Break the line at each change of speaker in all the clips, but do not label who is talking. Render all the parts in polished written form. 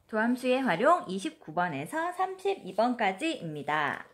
도함수의 활용 29번에서 32번까지입니다.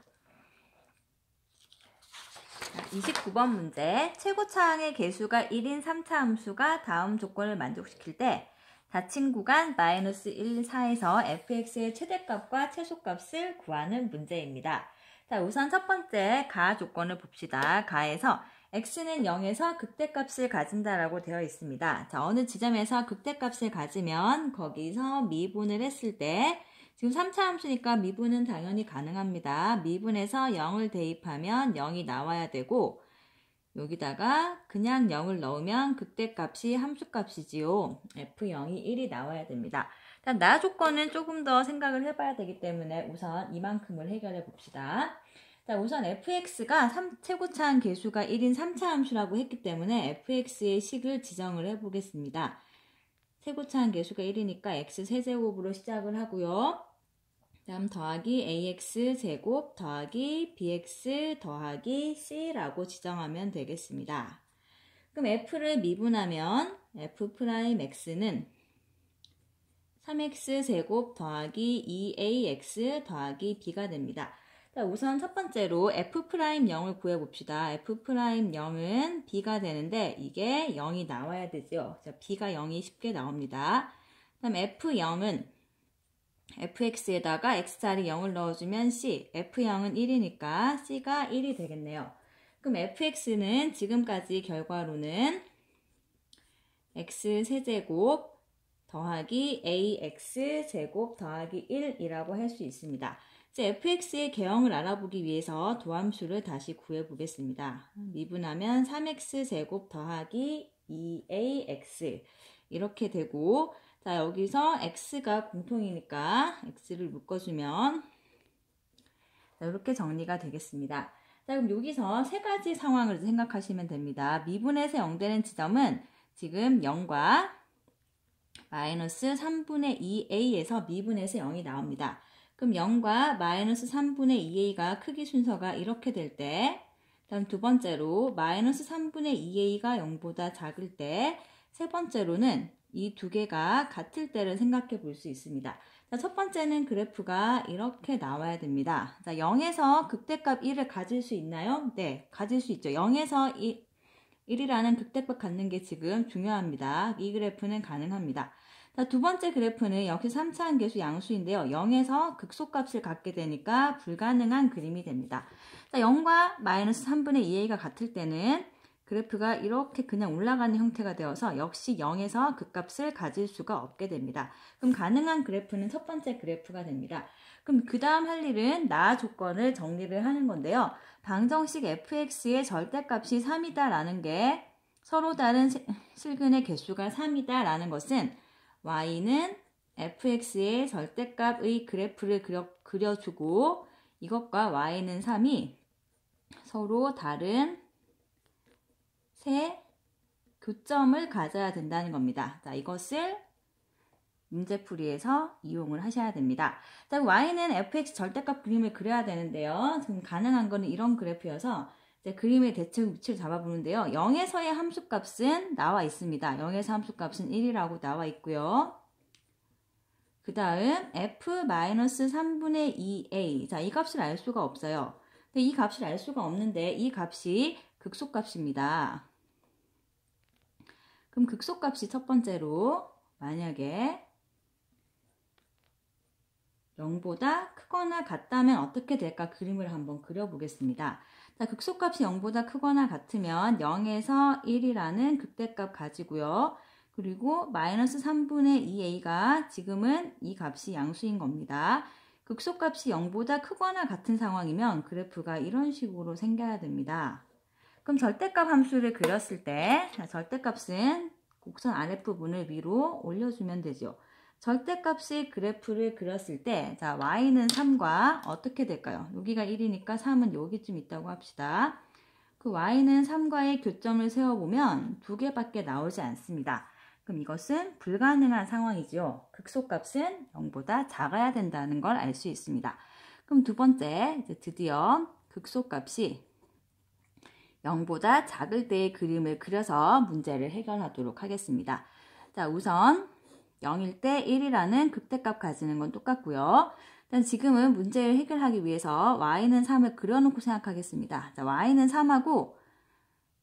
29번 문제, 최고차항의 개수가 1인 3차 함수가 다음 조건을 만족시킬 때 닫힌 구간 -1, 4에서 fx의 최대값과 최소값을 구하는 문제입니다. 자, 우선 첫 번째 가 조건을 봅시다. 가에서 x는 0에서 극대값을 가진다라고 되어 있습니다. 자, 어느 지점에서 극대값을 가지면 거기서 미분을 했을 때 지금 3차 함수니까 미분은 당연히 가능합니다. 미분해서 0을 대입하면 0이 나와야 되고 여기다가 그냥 0을 넣으면 극대값이 함수값이지요. f0이 1이 나와야 됩니다. 일단 나 조건은 조금 더 생각을 해봐야 되기 때문에 우선 이만큼을 해결해 봅시다. 자, 우선 fx가 최고차항 개수가 1인 3차 함수라고 했기 때문에 fx의 식을 지정을 해보겠습니다. 최고차항 개수가 1이니까 x 세제곱으로 시작을 하고요. 다음 더하기 ax제곱 더하기 bx 더하기 c라고 지정하면 되겠습니다. 그럼 f를 미분하면 f'x는 3x제곱 더하기 2ax 더하기 b가 됩니다. 자, 우선 첫 번째로 f'0을 구해봅시다. f'0은 b가 되는데 이게 0이 나와야 되죠. 자, b가 0이 쉽게 나옵니다. 그다음 f0은 fx에다가 x자리 0을 넣어주면 c, f0은 1이니까 c가 1이 되겠네요. 그럼 fx는 지금까지 결과로는 x세제곱 더하기 ax제곱 더하기 1이라고 할 수 있습니다. 이제 fx의 개형을 알아보기 위해서 도함수를 다시 구해보겠습니다. 미분하면 3x제곱 더하기 2ax 이렇게 되고, 자, 여기서 x가 공통이니까 x를 묶어주면 자, 이렇게 정리가 되겠습니다. 자, 그럼 여기서 세 가지 상황을 생각하시면 됩니다. 미분해서 0 되는 지점은 지금 0과 마이너스 3분의 2a에서 미분해서 0이 나옵니다. 그럼 0과 마이너스 3분의 2a가 크기 순서가 이렇게 될 때, 다음 두 번째로 마이너스 3분의 2a가 0보다 작을 때, 세 번째로는 이 두 개가 같을 때를 생각해 볼 수 있습니다. 자, 첫 번째는 그래프가 이렇게 나와야 됩니다. 자, 0에서 극대값 1을 가질 수 있나요? 네, 가질 수 있죠. 0에서 1이라는 극대값 갖는 게 지금 중요합니다. 이 그래프는 가능합니다. 자, 두 번째 그래프는 역시 3차항 개수 양수인데요. 0에서 극소값을 갖게 되니까 불가능한 그림이 됩니다. 자, 0과 마이너스 3분의 2a가 같을 때는 그래프가 이렇게 그냥 올라가는 형태가 되어서 역시 0에서 극값을 가질 수가 없게 됩니다. 그럼 가능한 그래프는 첫 번째 그래프가 됩니다. 그럼 그 다음 할 일은 나 조건을 정리를 하는 건데요. 방정식 fx의 절대값이 3이다 라는 게 서로 다른 실근의 개수가 3이다 라는 것은 y는 fx의 절대값의 그래프를 그려주고 이것과 y는 3이 서로 다른 세 교점을 가져야 된다는 겁니다. 자, 이것을 문제풀이에서 이용을 하셔야 됩니다. 자, y는 fx 절대값 그림을 그려야 되는데요. 지금 가능한 거는 이런 그래프여서 이제 그림의 대칭 위치를 잡아보는데요. 0에서의 함수값은 나와 있습니다. 0에서 함수값은 1이라고 나와 있고요. 그 다음 f-3분의 2a. 자, 이 값을 알 수가 없어요. 근데 이 값을 알 수가 없는데 이 값이 극소값입니다. 그럼 극소값이 첫 번째로 만약에 0보다 크거나 같다면 어떻게 될까 그림을 한번 그려보겠습니다. 자, 극소값이 0보다 크거나 같으면 0에서 1이라는 극대값 가지고요. 그리고 마이너스 3분의 2a가 지금은 이 값이 양수인 겁니다. 극소값이 0보다 크거나 같은 상황이면 그래프가 이런 식으로 생겨야 됩니다. 그럼 절대값 함수를 그렸을 때 절대값은 곡선 아랫부분을 위로 올려주면 되죠. 절대값의 그래프를 그렸을 때 자, y는 3과 어떻게 될까요? 여기가 1이니까 3은 여기쯤 있다고 합시다. 그 y는 3과의 교점을 세워보면 두 개밖에 나오지 않습니다. 그럼 이것은 불가능한 상황이죠. 극소값은 0보다 작아야 된다는 걸 알 수 있습니다. 그럼 두 번째, 이제 드디어 극소값이 0보다 작을 때의 그림을 그려서 문제를 해결하도록 하겠습니다. 자, 우선 0일 때 1이라는 극대값 가지는 건 똑같고요. 일단 지금은 문제를 해결하기 위해서 y는 3을 그려놓고 생각하겠습니다. 자, y는 3하고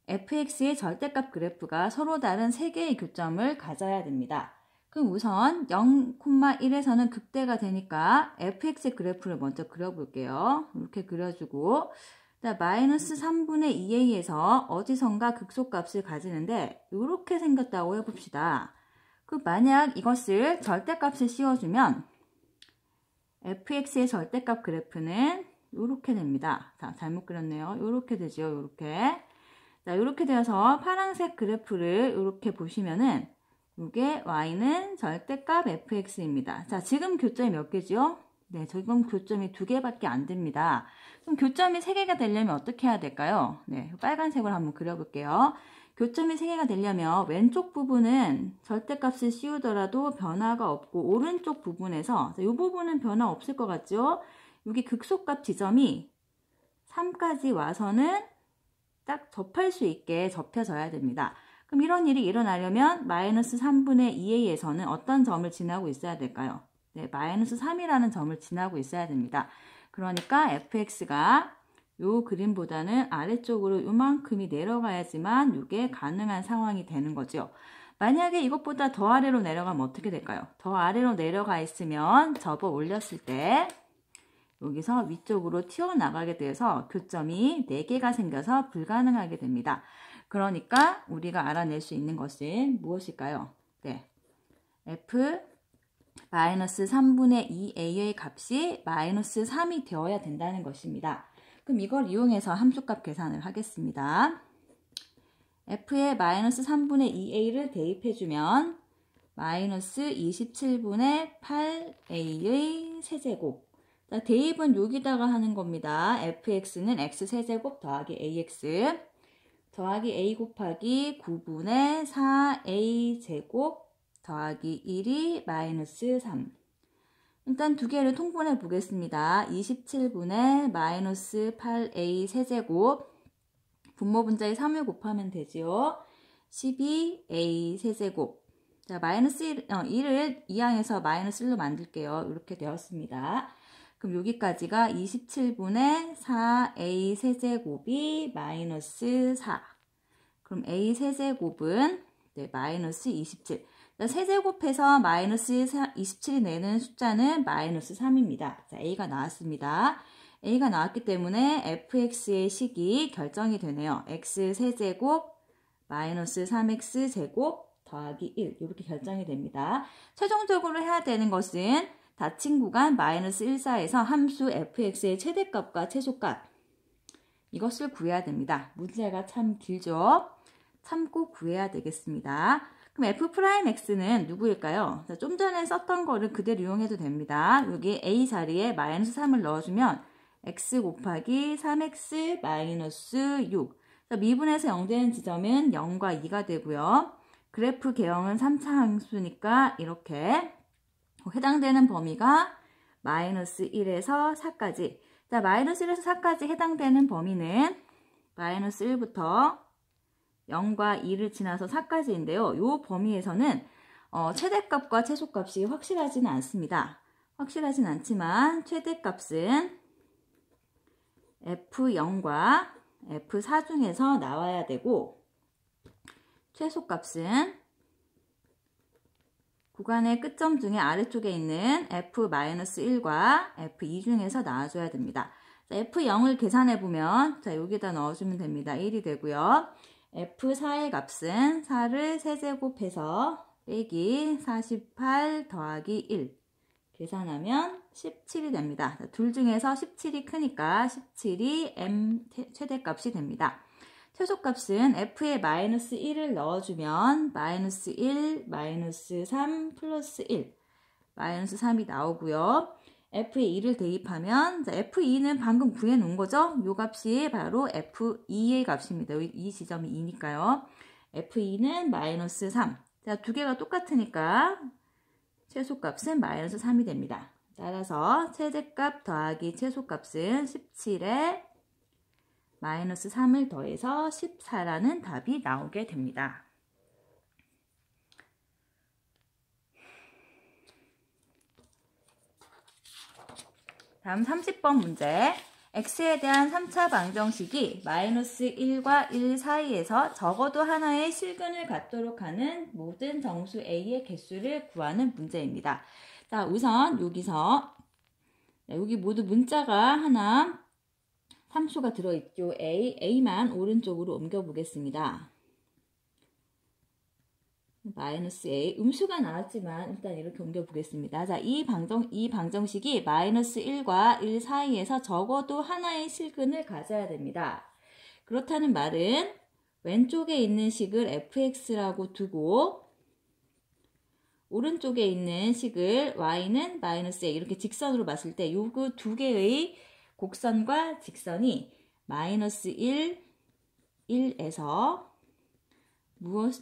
fx의 절대값 그래프가 서로 다른 3개의 교점을 가져야 됩니다. 그럼 우선 0,1에서는 극대가 되니까 fx의 그래프를 먼저 그려볼게요. 이렇게 그려주고 마이너스 3분의 2a에서 어디선가 극소값을 가지는데 이렇게 생겼다고 해봅시다. 만약 이것을 절대값을 씌워주면 fx의 절대값 그래프는 이렇게 됩니다. 자, 잘못 그렸네요. 이렇게 되죠. 이렇게. 자, 이렇게 되어서 파란색 그래프를 이렇게 보시면은 이게 y는 절대값 fx입니다. 자, 지금 교점이 몇 개죠? 네, 지금 교점이 2개밖에 안 됩니다. 그럼 교점이 3개가 되려면 어떻게 해야 될까요? 네, 빨간색으로 한번 그려볼게요. 교점이 3개가 되려면 왼쪽 부분은 절대값을 씌우더라도 변화가 없고 오른쪽 부분에서 이 부분은 변화 없을 것 같죠? 여기 극소값 지점이 3까지 와서는 딱 접할 수 있게 접혀져야 됩니다. 그럼 이런 일이 일어나려면 마이너스 3분의 2a에서는 어떤 점을 지나고 있어야 될까요? 네, 마이너스 3이라는 점을 지나고 있어야 됩니다. 그러니까 fx가 요 그림보다는 아래쪽으로 요만큼이 내려가야지만 이게 가능한 상황이 되는 거죠. 만약에 이것보다 더 아래로 내려가면 어떻게 될까요? 더 아래로 내려가 있으면 접어 올렸을 때 여기서 위쪽으로 튀어나가게 돼서 교점이 4개가 생겨서 불가능하게 됩니다. 그러니까 우리가 알아낼 수 있는 것은 무엇일까요? 네, f 마이너스 3분의 2a의 값이 마이너스 3이 되어야 된다는 것입니다. 그럼 이걸 이용해서 함수값 계산을 하겠습니다. f에 마이너스 3분의 2a를 대입해주면 마이너스 27분의 8a의 세제곱. 자, 대입은 여기다가 하는 겁니다. fx는 x세제곱 더하기 ax 더하기 a 곱하기 9분의 4a 제곱 더하기 1이 마이너스 3. 일단 두 개를 통분해 보겠습니다. 27분의 마이너스 8a 세제곱 분모 분자에 3을 곱하면 되지요. 12a 세제곱. 자, 마이너스 1을 이항해서 마이너스 1로 만들게요. 이렇게 되었습니다. 그럼 여기까지가 27분의 4a 세제곱이 마이너스 4. 그럼 a 세제곱은 네, 마이너스 27. 세제곱해서 마이너스 27이 내는 숫자는 마이너스 3입니다. 자, a가 나왔습니다. a가 나왔기 때문에 fx의 식이 결정이 되네요. x 세제곱 마이너스 3x 제곱 더하기 1 이렇게 결정이 됩니다. 최종적으로 해야 되는 것은 닫힌 구간 마이너스 1, 4에서 함수 fx의 최대값과 최소값 이것을 구해야 됩니다. 문제가 참 길죠? 참고 구해야 되겠습니다. 그럼 f'x는 누구일까요? 자, 좀 전에 썼던 거를 그대로 이용해도 됩니다. 여기 a 자리에 마이너스 3을 넣어주면 x 곱하기 3x 마이너스 6. 자, 미분에서 0 되는 지점은 0과 2가 되고요. 그래프 개형은 3차 함수니까 이렇게 해당되는 범위가 마이너스 1에서 4까지. 자, 마이너스 1에서 4까지 해당되는 범위는 마이너스 1부터 0과 2를 지나서 4까지인데요. 이 범위에서는 최대값과 최소값이 확실하지는 않습니다. 확실하진 않지만 최대값은 F0과 F4 중에서 나와야 되고 최소값은 구간의 끝점 중에 아래쪽에 있는 F-1과 F2 중에서 나와줘야 됩니다. 자, F0을 계산해보면 자, 여기다 넣어주면 됩니다. 1이 되고요. F4의 값은 4를 세제곱해서 빼기 48 더하기 1 계산하면 17이 됩니다. 둘 중에서 17이 크니까 17이 m 최대값이 됩니다. 최소값은 f에 마이너스 1을 넣어주면 마이너스 1, 마이너스 3, 플러스 1 마이너스 3이 나오고요. f에 2를 대입하면 자, f2는 방금 구해놓은 거죠? 이 값이 바로 f2의 값입니다. 이 지점이 2니까요. f2는 마이너스 3. 자, 두 개가 똑같으니까 최소값은 마이너스 3이 됩니다. 따라서 최대값 더하기 최소값은 17에 마이너스 3을 더해서 14라는 답이 나오게 됩니다. 다음 30번 문제. x에 대한 3차 방정식이 -1과 1 사이에서 적어도 하나의 실근을 갖도록 하는 모든 정수 a의 개수를 구하는 문제입니다. 자, 우선 여기서 여기 모두 문자가 하나 함수가 들어있죠. a만 오른쪽으로 옮겨보겠습니다. -a 음수가 나왔지만 일단 이렇게 옮겨보겠습니다. 자, 이 방정식이 -1과 1 사이에서 적어도 하나의 실근을 가져야 됩니다. 그렇다는 말은 왼쪽에 있는 식을 fx라고 두고 오른쪽에 있는 식을 y는 -a 이렇게 직선으로 봤을 때 요거 두 개의 곡선과 직선이 -1, 1에서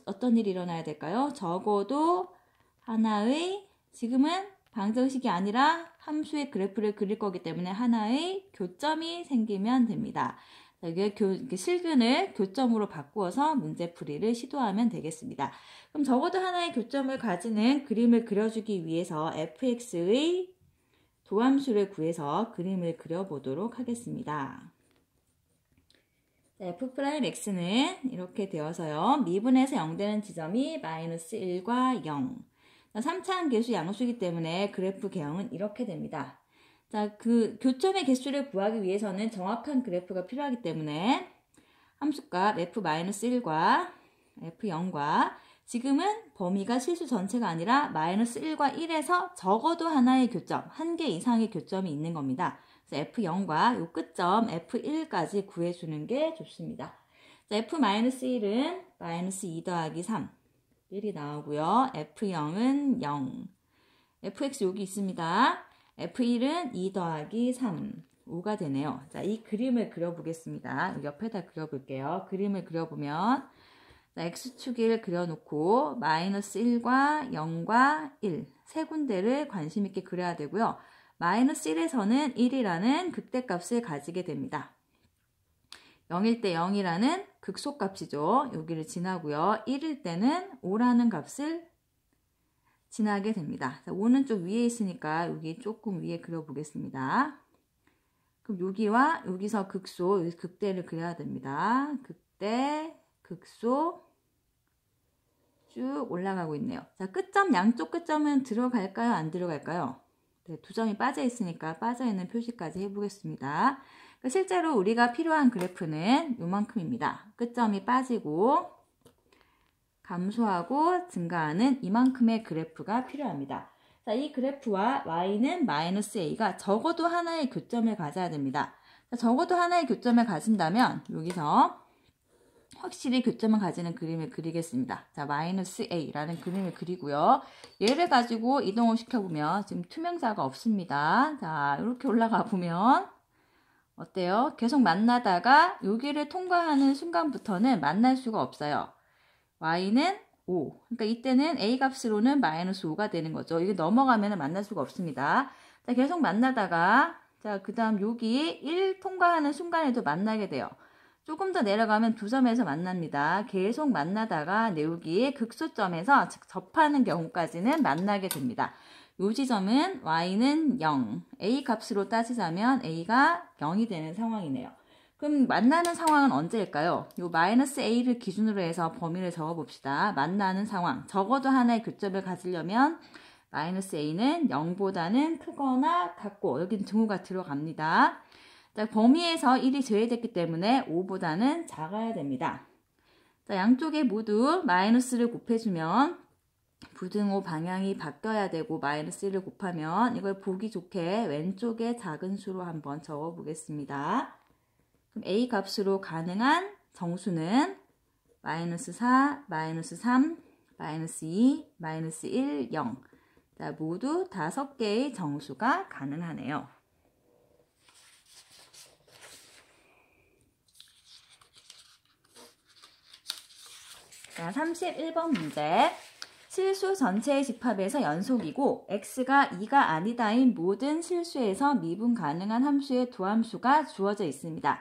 어떤 일이 일어나야 될까요? 적어도 하나의, 지금은 방정식이 아니라 함수의 그래프를 그릴 거기 때문에 하나의 교점이 생기면 됩니다. 이게 실근을 교점으로 바꾸어서 문제풀이를 시도하면 되겠습니다. 그럼 적어도 하나의 교점을 가지는 그림을 그려주기 위해서 fx의 도함수를 구해서 그림을 그려보도록 하겠습니다. f'x는 이렇게 되어서요. 미분에서 0되는 지점이 -1과 0. 3차항 계수 양수이기 때문에 그래프 개형은 이렇게 됩니다. 자, 그 교점의 개수를 구하기 위해서는 정확한 그래프가 필요하기 때문에 함수값 f-1과 f0과 지금은 범위가 실수 전체가 아니라 -1과 1에서 적어도 하나의 교점, 한 개 이상의 교점이 있는 겁니다. 그래서 f0과 요 끝점 f1까지 구해주는 게 좋습니다. 자, f-1은 -2 더하기 3, 1이 나오고요. f0은 0. fx 여기 있습니다. f1은 2 더하기 3, 5가 되네요. 자, 이 그림을 그려보겠습니다. 여기 옆에다 그려볼게요. 그림을 그려보면 자, x축을 그려놓고 -1과 0과 1 세 군데를 관심 있게 그려야 되고요. -1에서는 1이라는 극대값을 가지게 됩니다. 0일 때 0이라는 극소값이죠. 여기를 지나고요. 1일 때는 5라는 값을 지나게 됩니다. 자, 5는 좀 위에 있으니까 여기 조금 위에 그려보겠습니다. 그럼 여기와 여기서 극소, 여기 극대를 그려야 됩니다. 극대, 극소 쭉 올라가고 있네요. 자, 끝점, 양쪽 끝점은 들어갈까요? 안 들어갈까요? 네, 두 점이 빠져 있으니까 빠져 있는 표시까지 해보겠습니다. 실제로 우리가 필요한 그래프는 요만큼입니다. 끝점이 빠지고 감소하고 증가하는 이만큼의 그래프가 필요합니다. 자, 이 그래프와 y는 -a가 적어도 하나의 교점을 가져야 됩니다. 자, 적어도 하나의 교점을 가진다면 여기서 확실히 교점을 가지는 그림을 그리겠습니다. 자, -a라는 그림을 그리고요. 얘를 가지고 이동을 시켜보면 지금 투명자가 없습니다. 자, 이렇게 올라가 보면 어때요? 계속 만나다가 여기를 통과하는 순간부터는 만날 수가 없어요. y는 5. 그러니까 이때는 a 값으로는 -5가 되는 거죠. 이게 넘어가면 만날 수가 없습니다. 자, 계속 만나다가 자, 그 다음 여기 1 통과하는 순간에도 만나게 돼요. 조금 더 내려가면 두 점에서 만납니다. 계속 만나다가 여기 극소점에서 접하는 경우까지는 만나게 됩니다. 이 지점은 y는 0, a 값으로 따지자면 a가 0이 되는 상황이네요. 그럼 만나는 상황은 언제일까요? 이 -a를 기준으로 해서 범위를 적어봅시다. 만나는 상황, 적어도 하나의 교점을 가지려면 -a는 0보다는 크거나 같고 여기는 등호가 들어갑니다. 자, 범위에서 1이 제외됐기 때문에 5보다는 작아야 됩니다. 자, 양쪽에 모두 마이너스를 곱해주면 부등호 방향이 바뀌어야 되고 -1을 곱하면 이걸 보기 좋게 왼쪽에 작은 수로 한번 적어 보겠습니다. 그럼 a 값으로 가능한 정수는 -4, -3, -2, -1, 0. 자, 모두 5개의 정수가 가능하네요. 자, 31번 문제. 실수 전체의 집합에서 연속이고 x가 2가 아니다인 모든 실수에서 미분 가능한 함수의 도함수가 주어져 있습니다.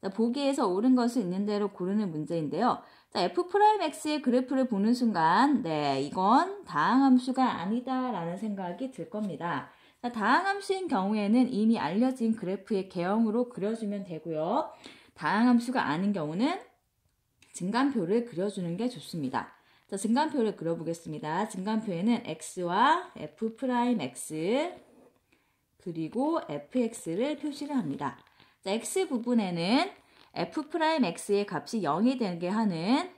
자, 보기에서 옳은 것을 있는 대로 고르는 문제인데요. 자, f'x의 그래프를 보는 순간 네, 이건 다항함수가 아니다라는 생각이 들 겁니다. 자, 다항함수인 경우에는 이미 알려진 그래프의 개형으로 그려주면 되고요. 다항함수가 아닌 경우는 증간표를 그려주는 게 좋습니다. 자, 증간표를 그려보겠습니다. 증간표에는 x와 f'x 그리고 fx를 표시를 합니다. 자, x 부분에는 f'x의 값이 0이 되게 하는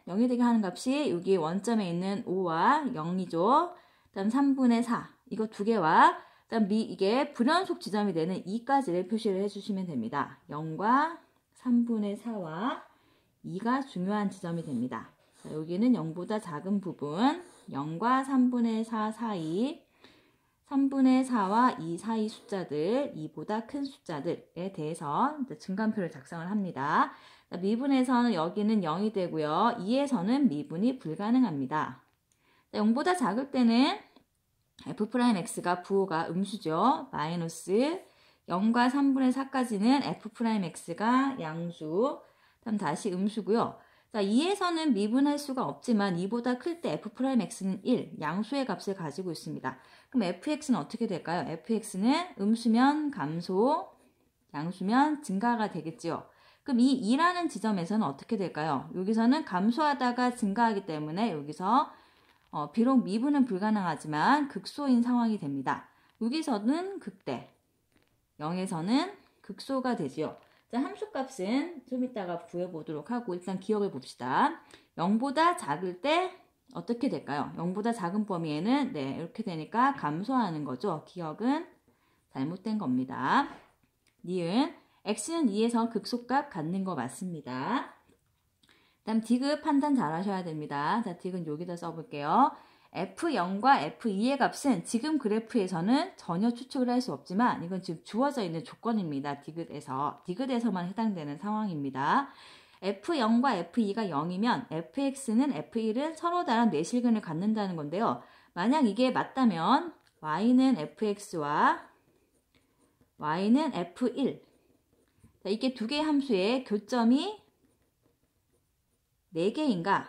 값이 여기 원점에 있는 5와 0이죠. 그다음 3분의 4 이거 두 개와 그다음 이게 불연속 지점이 되는 2까지를 표시를 해주시면 됩니다. 0과 3분의 4와 2가 중요한 지점이 됩니다. 자, 여기는 0보다 작은 부분 0과 3분의 4 사이 3분의 4와 2 사이 숫자들, 2보다 큰 숫자들에 대해서 증간표를 작성을 합니다. 미분에서는 여기는 0이 되고요. 2에서는 미분이 불가능합니다. 0보다 작을 때는 f'x가 부호가 음수죠. 마이너스 0과 3분의 4까지는 f'x가 양수, 그럼 다시 음수고요. 자, 2에서는 미분할 수가 없지만 2보다 클 때 f'x는 1, 양수의 값을 가지고 있습니다. 그럼 fx는 어떻게 될까요? fx는 음수면 감소, 양수면 증가가 되겠지요. 그럼 이 2라는 지점에서는 어떻게 될까요? 여기서는 감소하다가 증가하기 때문에 여기서 비록 미분은 불가능하지만 극소인 상황이 됩니다. 여기서는 극대, 0에서는 극소가 되지요. 자, 함수값은 좀 이따가 구해보도록 하고 일단 기억을 봅시다. 0보다 작을 때 어떻게 될까요? 0보다 작은 범위에는 네, 이렇게 되니까 감소하는 거죠. 기억은 잘못된 겁니다. 니은 x는 2에서 극소값 갖는 거 맞습니다. 다음 디귿 판단 잘 하셔야 됩니다. 자, 디귿 여기다 써볼게요. f0과 f2의 값은 지금 그래프에서는 전혀 추측을 할 수 없지만 이건 지금 주어져 있는 조건입니다. 디귿에서만 해당되는 상황입니다. f0과 f2가 0이면 fx는 f1은 서로 다른 뇌실근을 갖는다는 건데요. 만약 이게 맞다면 y는 fx와 y는 f1 자, 이게 두 개의 함수의 교점이 4개인가?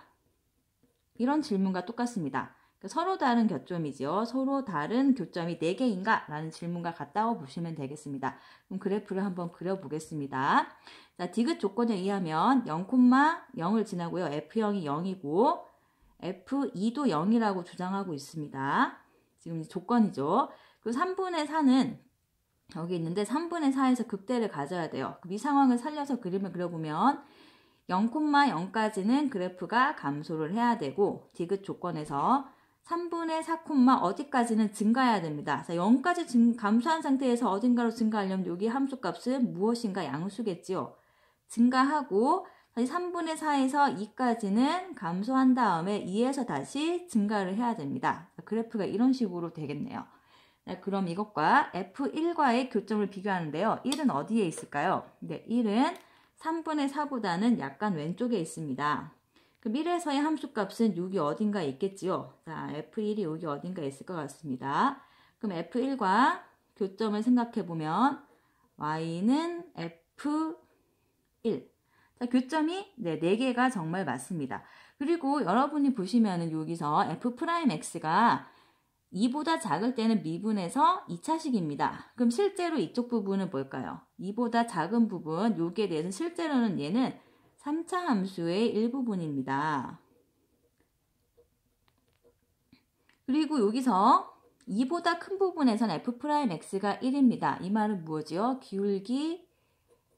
이런 질문과 똑같습니다. 서로 다른 교점이죠. 서로 다른 교점이 4개인가? 라는 질문과 같다고 보시면 되겠습니다. 그럼 그래프를 한번 그려보겠습니다. 자, 디귿 조건에 의하면 0,0을 지나고요. f0이 0이고 f2도 0이라고 주장하고 있습니다. 지금 조건이죠. 그리고 3분의 4는 여기 있는데 3분의 4에서 극대를 가져야 돼요. 이 상황을 살려서 그림을 그려보면 0,0까지는 그래프가 감소를 해야 되고 디귿 조건에서 3분의 4, 어디까지는 증가해야 됩니다. 0까지 감소한 상태에서 어딘가로 증가하려면 여기 함수값은 무엇인가 양수겠지요. 증가하고 다시 3분의 4에서 2까지는 감소한 다음에 2에서 다시 증가를 해야 됩니다. 그래프가 이런 식으로 되겠네요. 그럼 이것과 F1과의 교점을 비교하는데요. 1은 어디에 있을까요? 네, 1은 3분의 4보다는 약간 왼쪽에 있습니다. 그럼 1에서의 함수값은 여기 어딘가에 있겠지요. 자, F1이 여기 어딘가에 있을 것 같습니다. 그럼 F1과 교점을 생각해보면 Y는 F1. 자, 교점이 네, 4개가 정말 맞습니다. 그리고 여러분이 보시면은 여기서 F'X가 2보다 작을 때는 미분해서 2차식입니다. 그럼 실제로 이쪽 부분은 뭘까요? 2보다 작은 부분, 여기에 대해서 실제로는 얘는 3차 함수의 일부분입니다. 그리고 여기서 2보다 큰 부분에서는 F'X가 1입니다. 이 말은 무엇이요? 기울기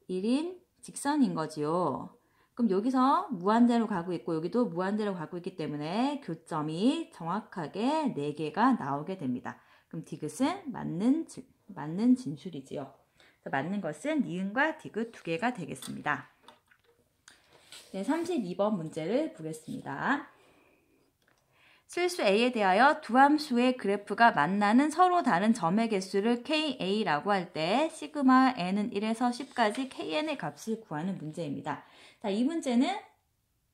1인 직선인 거지요. 그럼 여기서 무한대로 가고 있고 여기도 무한대로 가고 있기 때문에 교점이 정확하게 4개가 나오게 됩니다. 그럼 디귿은 맞는 진술이지요. 맞는 것은 니은과 디귿 2개가 되겠습니다. 네, 32번 문제를 보겠습니다. 실수 A에 대하여 두 함수의 그래프가 만나는 서로 다른 점의 개수를 KA라고 할 때 시그마 N은 1에서 10까지 KN의 값을 구하는 문제입니다. 자, 이 문제는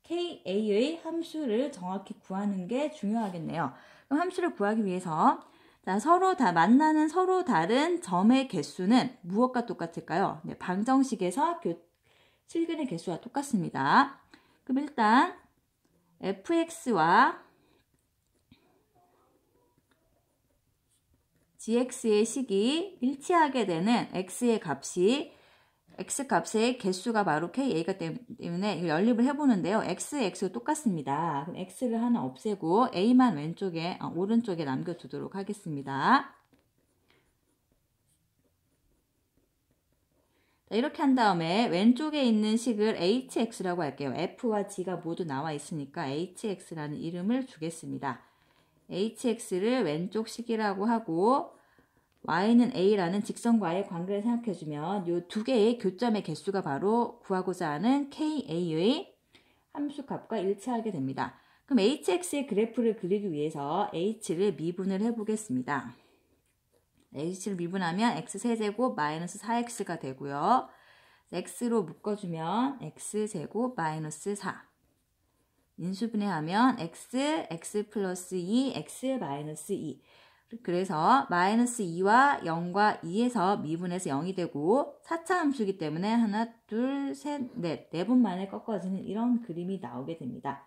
KA의 함수를 정확히 구하는 게 중요하겠네요. 그럼 함수를 구하기 위해서 자, 만나는 서로 다른 점의 개수는 무엇과 똑같을까요? 네, 방정식에서 실근의 개수와 똑같습니다. 그럼 일단 fx와 gx의 식이 일치하게 되는 x의 값이 x 값의 개수가 바로 ka가 때문에 연립을 해보는데요. x가 똑같습니다. 그럼 x를 하나 없애고 a만 오른쪽에 남겨두도록 하겠습니다. 이렇게 한 다음에 왼쪽에 있는 식을 hx라고 할게요. f와 g가 모두 나와 있으니까 hx라는 이름을 주겠습니다. hx를 왼쪽 식이라고 하고 y는 a라는 직선과의 관계를 생각해주면 이 두 개의 교점의 개수가 바로 구하고자 하는 ka의 함수값과 일치하게 됩니다. 그럼 hx의 그래프를 그리기 위해서 h를 미분을 해보겠습니다. h를 미분하면 x세제곱 마이너스 4x가 되고요. x로 묶어주면 x제곱 마이너스 4. 인수분해하면 x 플러스 2, x 마이너스 2. 그래서 마이너스 2와 0과 2에서 미분해서 0이 되고 4차 함수이기 때문에 하나, 둘, 셋, 넷, 4번 만에 꺾어지는 이런 그림이 나오게 됩니다.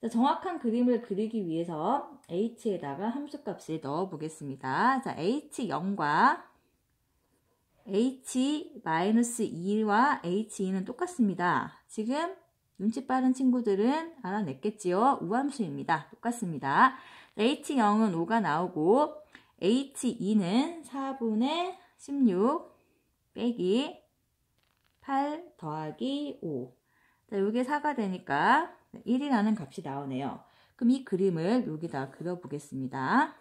자, 정확한 그림을 그리기 위해서 h에다가 함수값을 넣어 보겠습니다. 자, h0과 h-2와 h2는 똑같습니다. 지금 눈치 빠른 친구들은 알아냈겠지요? 우함수입니다. 똑같습니다. h0은 5가 나오고 h2는 4분의 16 빼기 8 더하기 5. 자, 이게 4가 되니까 1이라는 값이 나오네요. 그럼 이 그림을 여기다 그려보겠습니다.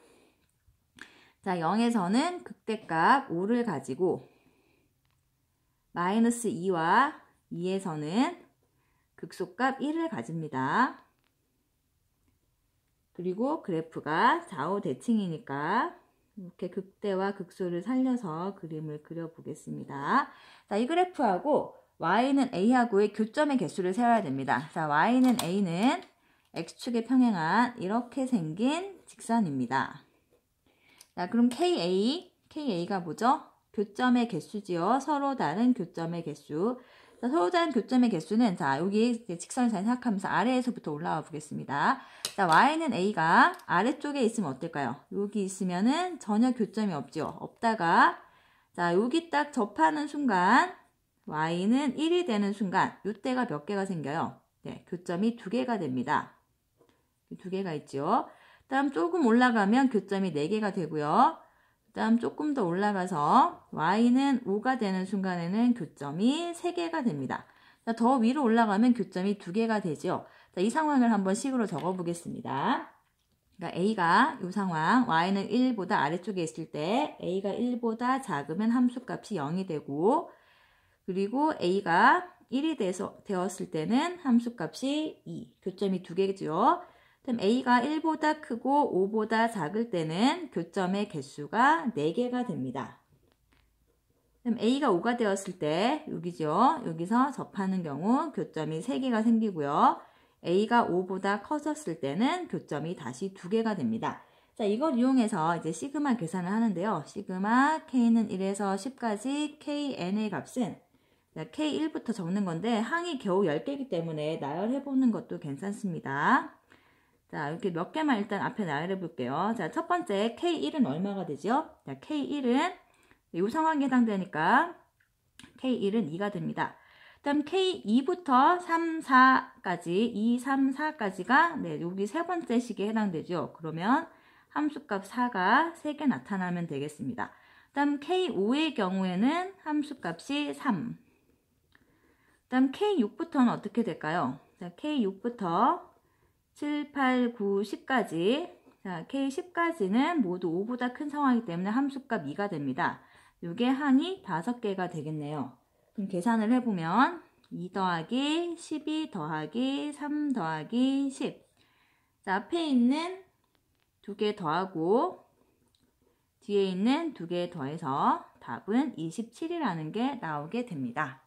자, 0에서는 극대값 5를 가지고 마이너스 2와 2에서는 극소값 1을 가집니다. 그리고 그래프가 좌우 대칭이니까 이렇게 극대와 극소를 살려서 그림을 그려보겠습니다. 자, 이 그래프하고 y는 a하고의 교점의 개수를 세워야 됩니다. 자, y는 a는 x축에 평행한 이렇게 생긴 직선입니다. 자, 그럼 ka가 뭐죠? 교점의 개수지요. 서로 다른 교점의 개수. 자, 서로 다른 교점의 개수는 자, 여기 직선을 잘 생각하면서 아래에서부터 올라와 보겠습니다. 자, y는 a가 아래쪽에 있으면 어떨까요? 여기 있으면은 전혀 교점이 없죠. 없다가 자, 여기 딱 접하는 순간 y는 1이 되는 순간 이때가 몇 개가 생겨요? 네, 교점이 2개가 됩니다. 2개가 있죠. 다음 조금 올라가면 교점이 4개가 되고요. 다음 조금 더 올라가서 y는 5가 되는 순간에는 교점이 3개가 됩니다. 자, 더 위로 올라가면 교점이 2개가 되죠. 자, 이 상황을 한번 식으로 적어 보겠습니다. 그러니까 a가 이 상황, y는 1보다 아래쪽에 있을 때 a가 1보다 작으면 함수값이 0이 되고 그리고 a가 1이 되었을 때는 함수값이 2, 교점이 2개죠. 그럼 a가 1보다 크고 5보다 작을 때는 교점의 개수가 4개가 됩니다. 그럼 a가 5가 되었을 때 여기죠. 여기서 접하는 경우 교점이 3개가 생기고요. a가 5보다 커졌을 때는 교점이 다시 2개가 됩니다. 자, 이걸 이용해서 이제 시그마 계산을 하는데요. 시그마 k는 1에서 10까지 kn의 값은 k1부터 적는 건데 항이 겨우 10개이기 때문에 나열해보는 것도 괜찮습니다. 자, 이렇게 몇 개만 일단 앞에 나열해 볼게요. 자, 첫 번째 K1은 얼마가 되죠? 자, K1은 이 상황에 해당되니까 K1은 2가 됩니다. 다음 K2부터 3, 4까지 2, 3, 4까지가 네, 여기 세 번째 식에 해당되죠. 그러면 함수값 4가 3개 나타나면 되겠습니다. 다음 K5의 경우에는 함수값이 3. 다음 K6부터는 어떻게 될까요? 자, K6부터 7, 8, 9, 10까지 자, K10까지는 모두 5보다 큰 상황이기 때문에 함수값 2가 됩니다. 이게 항이 5개가 되겠네요. 그럼 계산을 해보면 2 더하기 12 더하기 3 더하기 10 자, 앞에 있는 2개 더하고 뒤에 있는 2개 더해서 답은 27이라는 게 나오게 됩니다.